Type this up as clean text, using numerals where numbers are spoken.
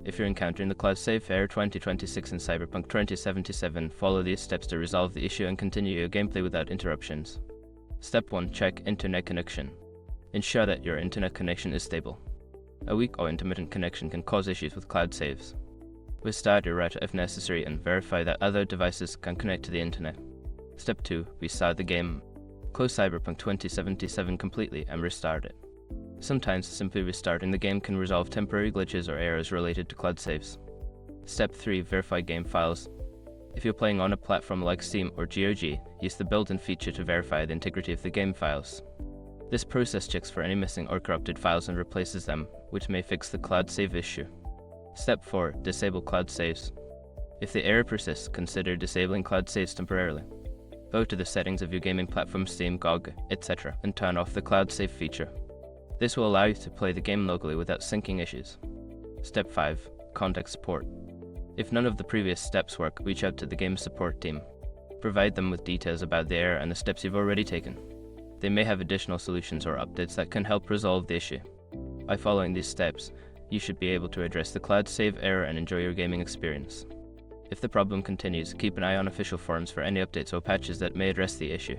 if you're encountering the cloud save error 2026 in Cyberpunk 2077, follow these steps to resolve the issue and continue your gameplay without interruptions. Step 1. Check internet connection. Ensure that your internet connection is stable. A weak or intermittent connection can cause issues with cloud saves. Restart your router if necessary and verify that other devices can connect to the internet. Step 2. Restart the game. Close Cyberpunk 2077 completely and restart it. Sometimes simply restarting the game can resolve temporary glitches or errors related to cloud saves. Step 3. Verify game files. If you're playing on a platform like Steam or GOG, use the built-in feature to verify the integrity of the game files. This process checks for any missing or corrupted files and replaces them, which may fix the cloud save issue. Step 4. Disable cloud saves. If the error persists, consider disabling cloud saves temporarily. Go to the settings of your gaming platform, Steam, GOG, etc., and turn off the cloud save feature. This will allow you to play the game locally without syncing issues. Step 5. Contact support. If none of the previous steps work, reach out to the game support team. Provide them with details about the error and the steps you've already taken. They may have additional solutions or updates that can help resolve the issue. By following these steps, you should be able to address the cloud save error and enjoy your gaming experience. If the problem continues, keep an eye on official forums for any updates or patches that may address the issue.